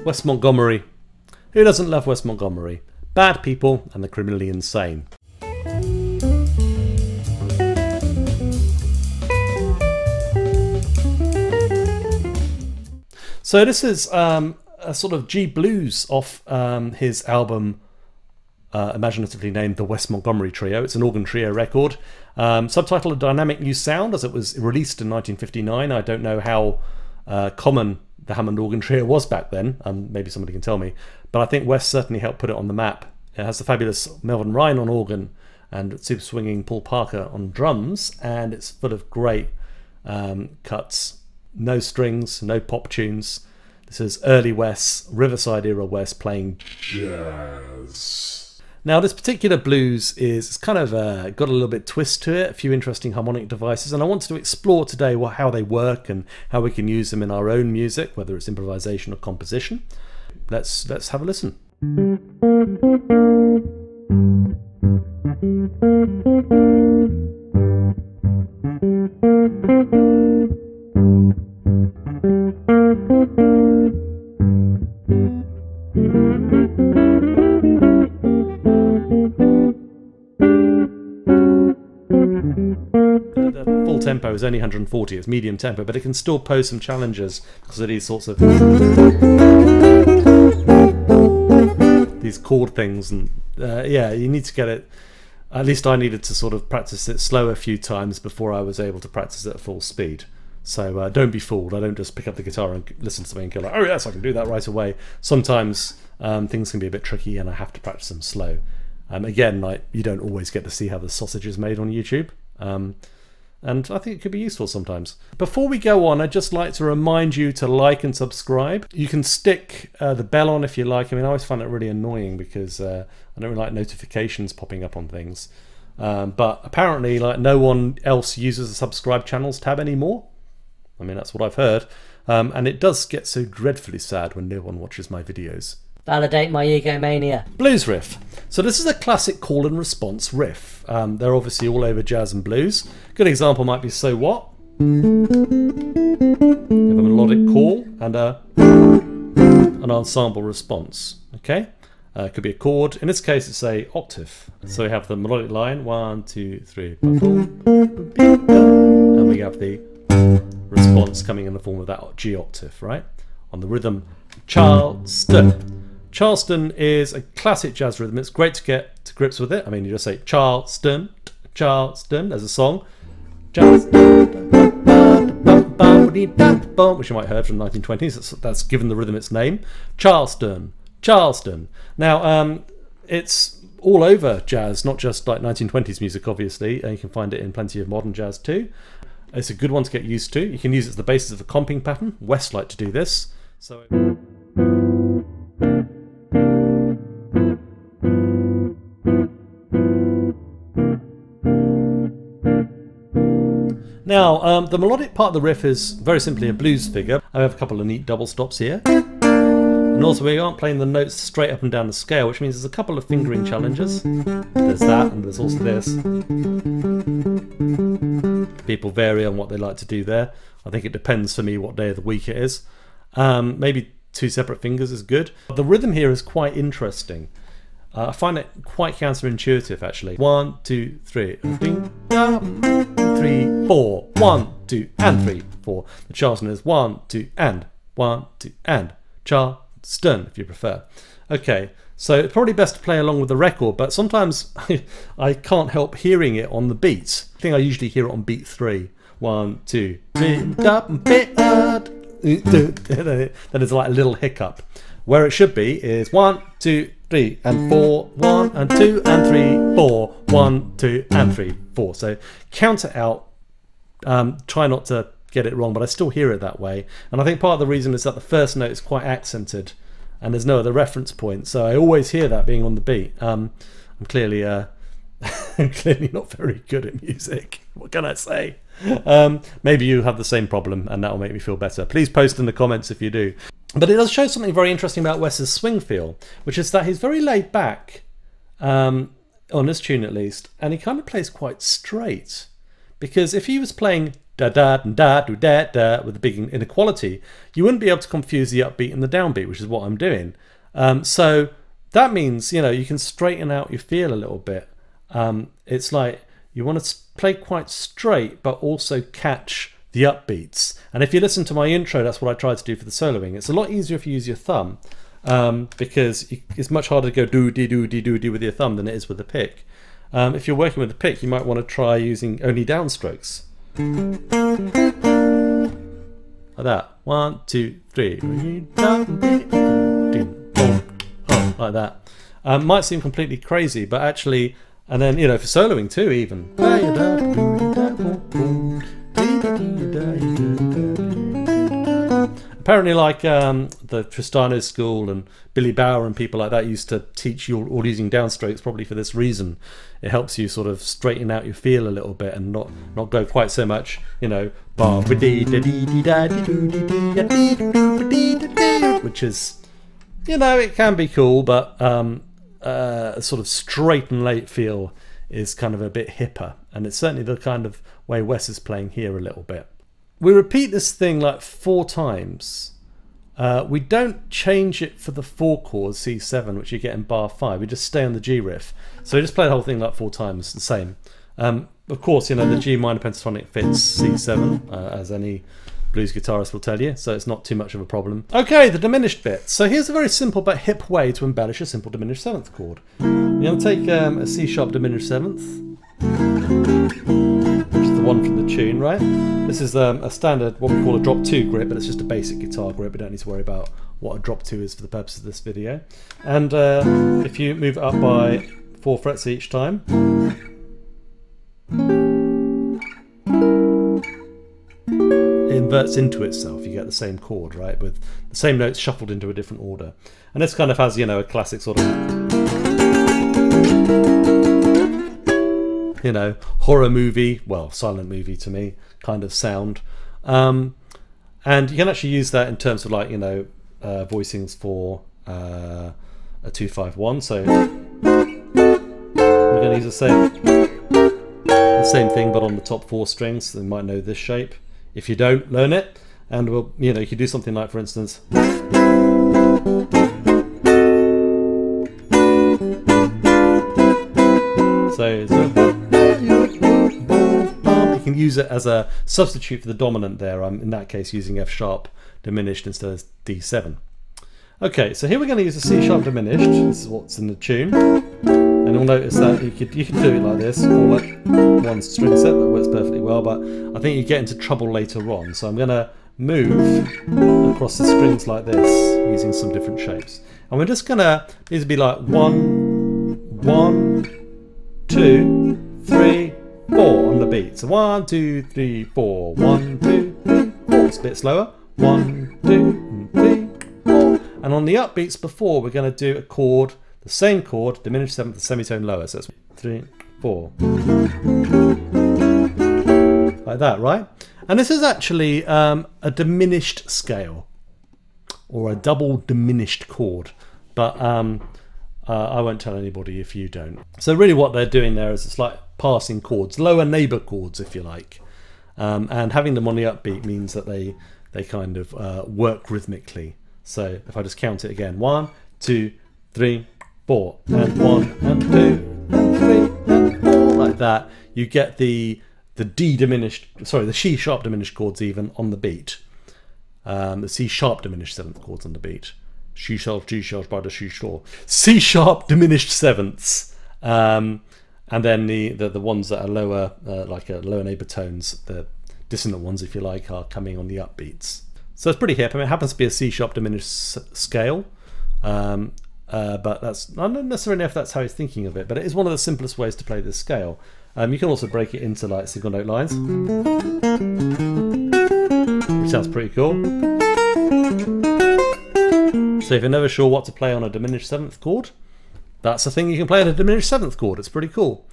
West Montgomery. Who doesn't love West Montgomery? Bad people and the criminally insane. So this is a sort of G blues off his album imaginatively named The West Montgomery Trio. It's an organ trio record. Subtitled A Dynamic New Sound, as it was released in 1959. I don't know how common the Hammond organ trio was back then. Maybe somebody can tell me. But I think West certainly helped put it on the map. It has the fabulous Melvin Ryan on organ and super swinging Paul Parker on drums, and it's full of great cuts. No strings, no pop tunes. This is early West, Riverside era West playing jazz. Now this particular blues is kind of got a little bit twist to it, a few interesting harmonic devices, and I wanted to explore today how they work and how we can use them in our own music, whether it's improvisation or composition. Let's have a listen. The full tempo is only 140, it's medium tempo, but it can still pose some challenges because of these sorts of these chord things, and yeah, you need to get it. At least I needed to sort of practice it slow a few times before I was able to practice it at full speed. So don't be fooled. I don't just pick up the guitar and listen to something and go like, oh yes, I can do that right away. Sometimes things can be a bit tricky and I have to practice them slow. Again, like, you don't always get to see how the sausage is made on YouTube. And I think it could be useful sometimes. Before we go on, I'd just like to remind you to like and subscribe. You can stick the bell on if you like. I mean, I always find it really annoying because I don't really like notifications popping up on things. But apparently, like, no one else uses the subscribe channels tab anymore. I mean, that's what I've heard. And it does get so dreadfully sad when no one watches my videos. Validate my egomania. Blues riff. So this is a classic call and response riff. They're obviously all over jazz and blues. Good example might be So What. You have a melodic call and an ensemble response. Okay, it could be a chord. In this case, it's a octave. So we have the melodic line 1, 2, 3, and we have the response coming in the form of that G octave, right? On the rhythm Charleston. Charleston is a classic jazz rhythm. It's great to get to grips with it. I mean, you just say Charleston, Charleston as a song. Charleston, which you might have heard from the 1920s. That's given the rhythm its name. Charleston, Charleston. Now, it's all over jazz, not just like 1920s music, obviously. You can find it in plenty of modern jazz too. It's a good one to get used to. You can use it as the basis of a comping pattern. West like to do this. So. Now, the melodic part of the riff is very simply a blues figure. I have a couple of neat double stops here. And also we aren't playing the notes straight up and down the scale, which means there's a couple of fingering challenges. There's that, and there's also this. People vary on what they like to do there. I think it depends for me what day of the week it is. Maybe 2 separate fingers is good. The rhythm here is quite interesting. I find it quite counterintuitive actually. 1, 2, 3. 3, 4. 1, 2, and 3, 4. The Charleston is 1, 2, and 1, 2, and Charleston, if you prefer. Okay, so it's probably best to play along with the record, but sometimes I can't help hearing it on the beat. I think I usually hear it on beat 3. 1, 2, 3, then it's like a little hiccup. Where it should be is 1, 2, 3, and 4, 1, and 2, and 3, 4, 1, 2, and 3, 4. So count it out. Try not to get it wrong, but I still hear it that way. And I think part of the reason is that the first note is quite accented and there's no other reference point. So I always hear that being on the beat. I'm clearly I'm clearly not very good at music. What can I say? Maybe you have the same problem and that will make me feel better. Please post in the comments if you do. But it does show something very interesting about Wes's swing feel, which is that he's very laid back, on this tune at least, and he kind of plays quite straight. Because if he was playing da da da da da da with a big inequality, you wouldn't be able to confuse the upbeat and the downbeat, which is what I'm doing. So that means, you know, you can straighten out your feel a little bit. It's like you want to play quite straight, but also catch the upbeats. And if you listen to my intro, that's what I tried to do for the soloing. It's a lot easier if you use your thumb, because it's much harder to go do with your thumb than it is with the pick. If you're working with the pick, you might want to try using only downstrokes. Like that. 1, 2, 3. Like that. Might seem completely crazy, but actually, and then, you know, for soloing too, even. Apparently, like the Tristano school and Billy Bauer and people like that used to teach you all using downstrokes, probably for this reason. It helps you sort of straighten out your feel a little bit and not go quite so much, you know, which is, you know, it can be cool, but a sort of straight and late feel is kind of a bit hipper, and it's certainly the kind of way Wes is playing here a little bit. We repeat this thing like 4 times. We don't change it for the 4 chords, C7, which you get in bar 5. We just stay on the G riff. So we just play the whole thing like 4 times, the same. Of course, you know, the G minor pentatonic fits C7, as any blues guitarist will tell you, so it's not too much of a problem. Okay, the diminished bit. So here's a very simple but hip way to embellish a simple diminished 7th chord. You're going to take a C sharp diminished 7th, which is the one from the tune, right? This is a standard, what we call a drop 2 grip, but it's just a basic guitar grip. We don't need to worry about what a drop 2 is for the purpose of this video. And if you move it up by 4 frets each time, it inverts into itself. You get the same chord, right, with the same notes shuffled into a different order. And this kind of has, you know, a classic sort of, you know, horror movie, well, silent movie to me, kind of sound. And you can actually use that in terms of, like, you know, voicings for a 2-5-1. So we're going to use the same thing, but on the top 4 strings. So you might know this shape. If you don't, learn it, and we'll, you know, you could do something like, for instance, so you can use it as a substitute for the dominant there. I'm in that case using F sharp diminished instead of D7. Okay, so here we're going to use a C sharp diminished. This is what's in the tune, and you'll notice that you could do it like this, or like one string set. That works perfectly well, but I think you get into trouble later on. So I'm going to move across the strings like this using some different shapes, and we're just going to, these would be like 1, 1, 2, 3, 4 on the beat. So 1, 2, 3, 4, 1, 2, 3, 4. It's a bit slower. 1, 2, 3, 4. And on the upbeats before, we're going to do a chord, the same chord, diminished 7th, the semitone lower. So it's 3, 4. Like that, right? And this is actually a diminished scale, or a double diminished chord. But I won't tell anybody if you don't. So really what they're doing there is it's like passing chords, lower neighbour chords, if you like. And having them on the upbeat means that they kind of work rhythmically. So if I just count it again, 1, 2, 3, 4, and 1, and 2, and 3, and 4, like that, you get the the D diminished, sorry, the C sharp diminished chords even on the beat. The C sharp diminished seventh chords on the beat. C sharp, G sharp, by the C sharp. C sharp diminished sevenths. And then the ones that are lower, like lower neighbor tones, the dissonant ones, if you like, are coming on the upbeats. So it's pretty hip. I mean, it happens to be a C sharp diminished scale. But that's, I don't necessarily know if that's how he's thinking of it, but it is one of the simplest ways to play this scale. You can also break it into like single note lines, which sounds pretty cool. So if you're never sure what to play on a diminished seventh chord, that's the thing you can play on a diminished seventh chord. It's pretty cool.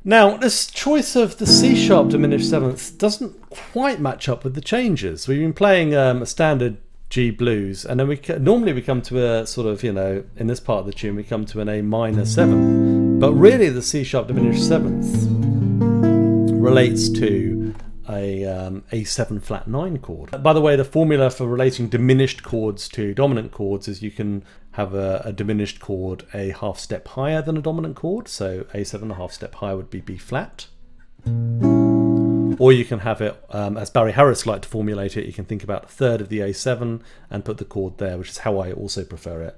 Now, this choice of the C sharp diminished seventh doesn't quite match up with the changes. We've been playing a standard G blues, and then normally we come to a sort of, you know, in this part of the tune we come to an A minor 7, but really the C sharp diminished seventh relates to a A7 flat 9 chord. By the way, the formula for relating diminished chords to dominant chords is you can have a diminished chord a half step higher than a dominant chord, so A7 a half step higher would be B flat. Or you can have it, as Barry Harris liked to formulate it, you can think about a third of the A7 and put the chord there, which is how I also prefer it.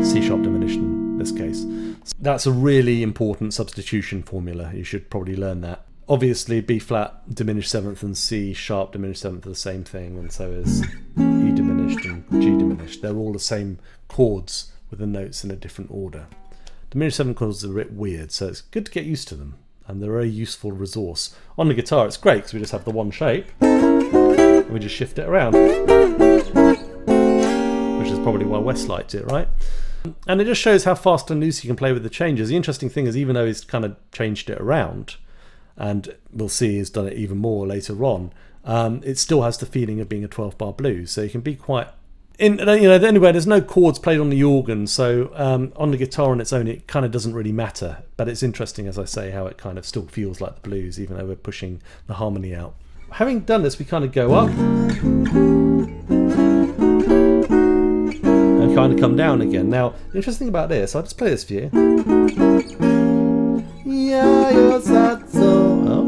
C sharp diminished in this case. So that's a really important substitution formula. You should probably learn that. Obviously B flat diminished seventh and C sharp diminished seventh are the same thing, and so is E diminished and G diminished. They're all the same chords with the notes in a different order. Diminished seventh chords are a bit weird, so it's good to get used to them. And they're a very useful resource. On the guitar it's great because we just have the one shape and we just shift it around, which is probably why Wes liked it, right? And it just shows how fast and loose you can play with the changes. The interesting thing is, even though he's kind of changed it around, and we'll see he's done it even more later on, it still has the feeling of being a 12-bar blues, so you can be quite anyway, there's no chords played on the organ, so on the guitar on its own it kind of doesn't really matter, but it's interesting, as I say, how it kind of still feels like the blues even though we're pushing the harmony out. Having done this, we kind of go up and kind of come down again. Now, the interesting thing about this, I'll just play this for you.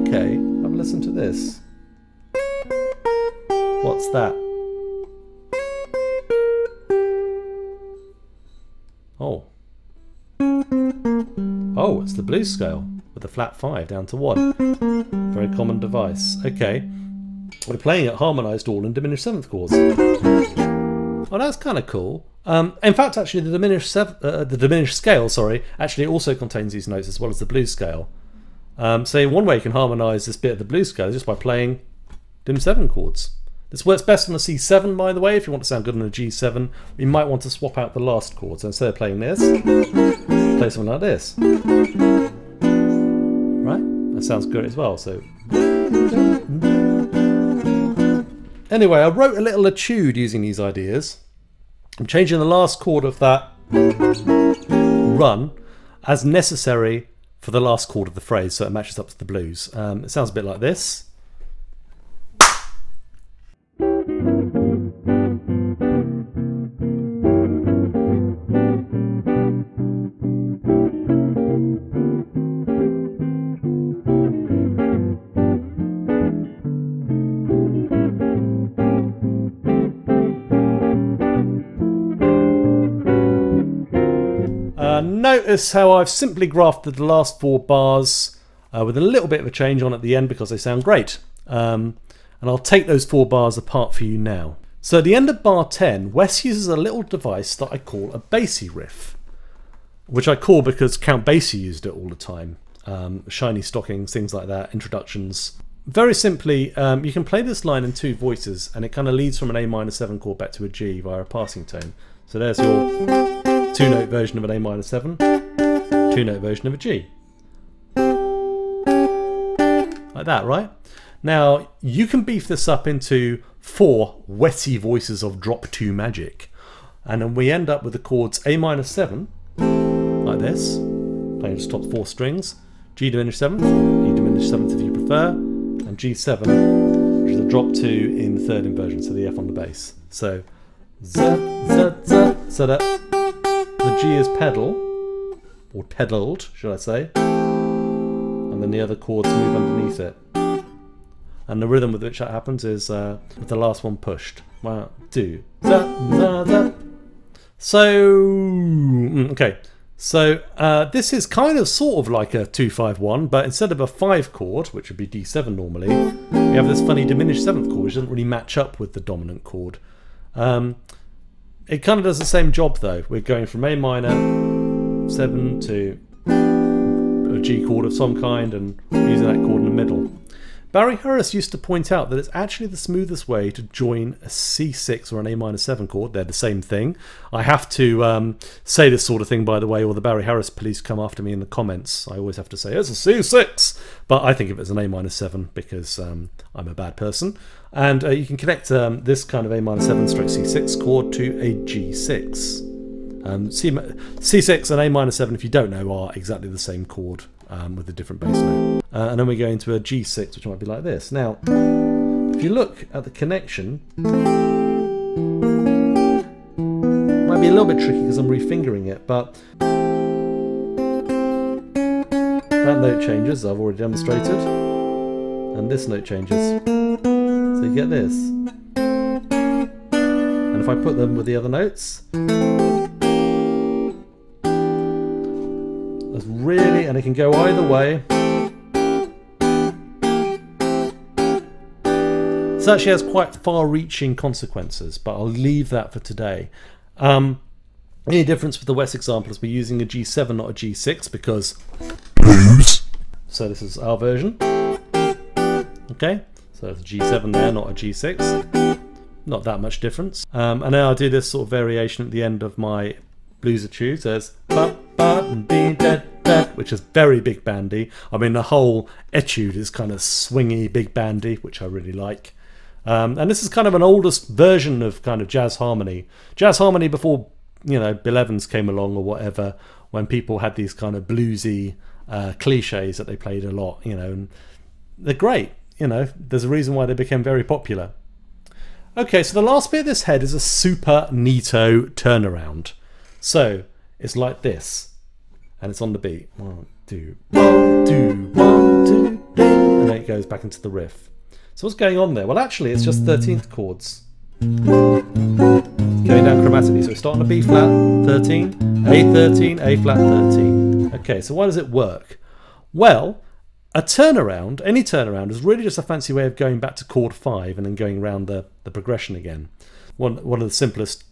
Okay, have a listen to this. What's that? Oh, it's the blues scale with a flat 5 down to 1. Very common device. Okay, we're playing it harmonised all in diminished seventh chords. Oh, that's kind of cool. In fact, actually, the diminished scale, sorry, actually also contains these notes as well as the blues scale. So one way you can harmonise this bit of the blues scale is just by playing diminished 7 chords. This works best on a C7, by the way. If you want to sound good on a G7, you might want to swap out the last chord. So instead of playing this, play something like this. Right? That sounds good as well. So anyway, I wrote a little etude using these ideas. I'm changing the last chord of that run as necessary for the last chord of the phrase, so it matches up to the blues. It sounds a bit like this. Notice how I've simply grafted the last 4 bars with a little bit of a change on at the end because they sound great. And I'll take those 4 bars apart for you now. So at the end of bar 10, Wes uses a little device that I call a Basie riff, which I call because Count Basie used it all the time. Shiny stockings, things like that, introductions. Very simply, you can play this line in 2 voices and it kind of leads from an A minor 7 chord back to a G via a passing tone. So there's your 2-note version of an A minor 7, 2-note version of a G. Like that, right? Now, you can beef this up into 4 wetty voices of drop 2 magic. And then we end up with the chords A minor 7, like this, playing just top 4 strings, G diminished 7th, E diminished 7th if you prefer, and G7, which is a drop 2 in the 3rd inversion, so the F on the bass. So, Z, Z, Z, so that the G is pedal, or pedalled, should I say, and then the other chords move underneath it. And the rhythm with which that happens is with the last one pushed. 1, 2, da, da, da. So, okay. So this is kind of sort of like a 2-5-1, but instead of a 5 chord, which would be D7 normally, we have this funny diminished 7th chord, which doesn't really match up with the dominant chord. It kind of does the same job though. We're going from A minor 7 to a G chord of some kind and using that chord in the middle. Barry Harris used to point out that it's actually the smoothest way to join a C6 or an A minor 7 chord. They're the same thing. I have to say this sort of thing, by the way, or the Barry Harris police come after me in the comments. I always have to say, it's a C6! But I think of it as an A minor 7 because I'm a bad person. And you can connect this kind of A minor 7 stroke C6 chord to a G6. C6 and A minor 7, if you don't know, are exactly the same chord with a different bass note. And then we go into a G6, which might be like this. Now, if you look at the connection, it might be a little bit tricky because I'm refingering it, but that note changes, I've already demonstrated, and this note changes. So you get this. And if I put them with the other notes, that's really, and it can go either way. This actually has quite far-reaching consequences, but I'll leave that for today. Any difference with the West example is we're using a G7, not a G6, because blues. So this is our version. Okay, so it's a G7 there, not a G6. Not that much difference. And then I'll do this sort of variation at the end of my blues etude. So it's which is very big bandy. I mean, the whole etude is kind of swingy, big bandy, which I really like. And this is kind of an oldest version of kind of jazz harmony. Jazz harmony before, you know, Bill Evans came along or whatever, when people had these kind of bluesy cliches that they played a lot, you know, and they're great. You know, there's a reason why they became very popular. Okay, so the last bit of this head is a super neato turnaround. So it's like this, and it's on the beat. 1, 2, 1, 2, 1, 2, 3, and then it goes back into the riff. So what's going on there? Well, actually, it's just 13th chords going down chromatically. So we start on a B flat 13, A 13, A flat 13. Okay, so why does it work? Well, a turnaround, any turnaround, is really just a fancy way of going back to chord 5 and then going around the progression again. One of the simplest,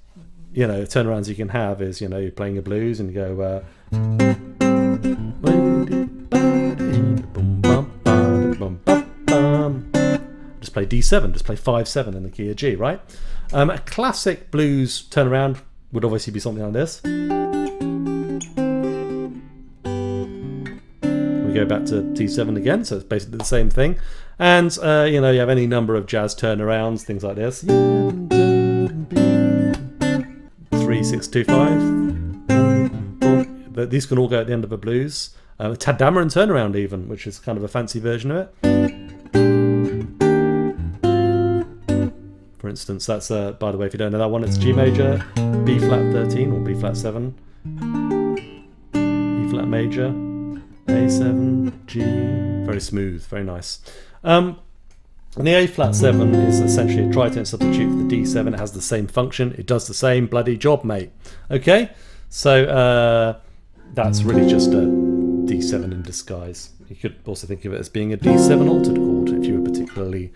you know, turnarounds you can have is, you know, you're playing a blues and you go just play D7, just play 5-7 in the key of G, right? A classic blues turnaround would obviously be something like this. We go back to T7 again, so it's basically the same thing. And you know, you have any number of jazz turnarounds, things like this. 3-6-2-5. But these can all go at the end of a blues. Tadameron turnaround even, which is kind of a fancy version of it. For instance, that's by the way, if you don't know that one, it's G major, B flat 13 or B flat 7, E flat major, A7, G, very smooth, very nice. And the A flat 7 is essentially a tritone substitute for the D7. It has the same function, it does the same bloody job, mate. Okay, so that's really just a D7 in disguise. You could also think of it as being a D7 altered chord if you were particularly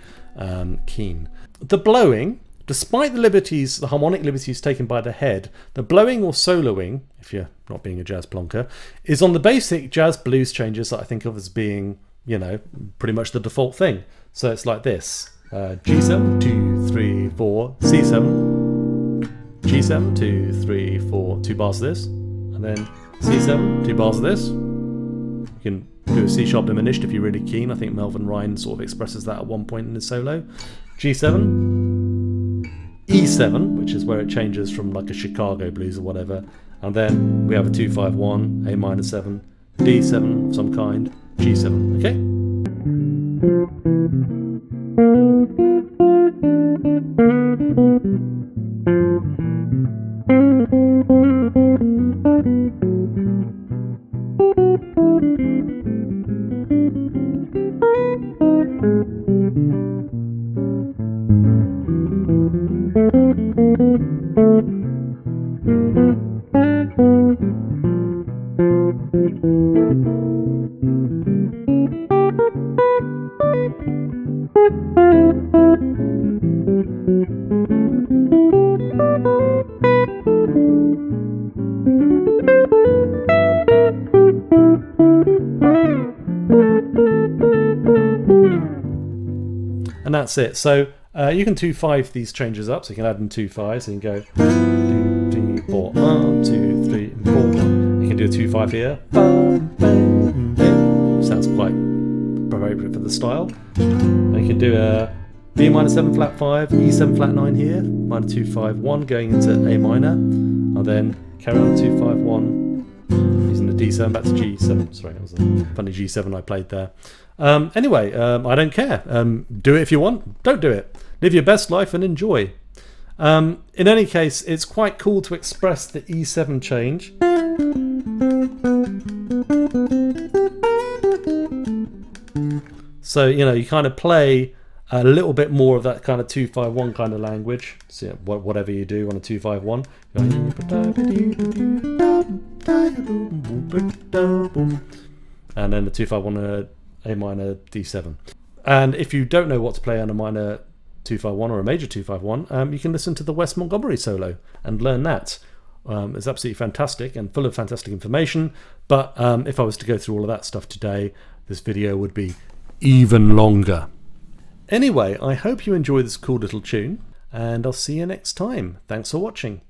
keen. The blowing, despite the liberties, the harmonic liberties taken by the head, the blowing or soloing, if you're not being a jazz plonker, is on the basic jazz blues changes that I think of as being, you know, pretty much the default thing. So it's like this: G7, 2, 3, 4, C7, G7, 2, 3, 4, 2 bars of this, and then C7, 2 bars of this. You can do a C sharp diminished if you're really keen. I think Melvin Ryan sort of expresses that at one point in his solo. G7, E7, which is where it changes from like a Chicago blues or whatever, and then we have a 2-5-1, A minor 7, D7 of some kind, G7. Okay. And that's it. So you can 2/5 these changes up, so you can add in 2/5s, so you can go 2, 3, 4, 1, 2, 3, 4. You can do a 2/5 here. Sounds quite appropriate for the style. And you can do a B minor 7 flat 5, E7 flat 9 here, minor 2, 5, 1 going into A minor, and then carry on 2, 5, 1 using the D7 back to G7. Sorry, that was a funny G7 I played there. Anyway, I don't care. Do it if you want, don't do it. Live your best life and enjoy. In any case, it's quite cool to express the E7 change. So, you know, you kind of play a little bit more of that kind of 2-5-1 kind of language. So, yeah, whatever you do on a 2-5-1. And then the 2-5-1 A minor D7. And if you don't know what to play on a minor 2-5-1 or a major 2-5-1, you can listen to the Wes Montgomery solo and learn that. It's absolutely fantastic and full of fantastic information. But if I was to go through all of that stuff today, this video would be even longer. Anyway, I hope you enjoy this cool little tune, and I'll see you next time. Thanks for watching.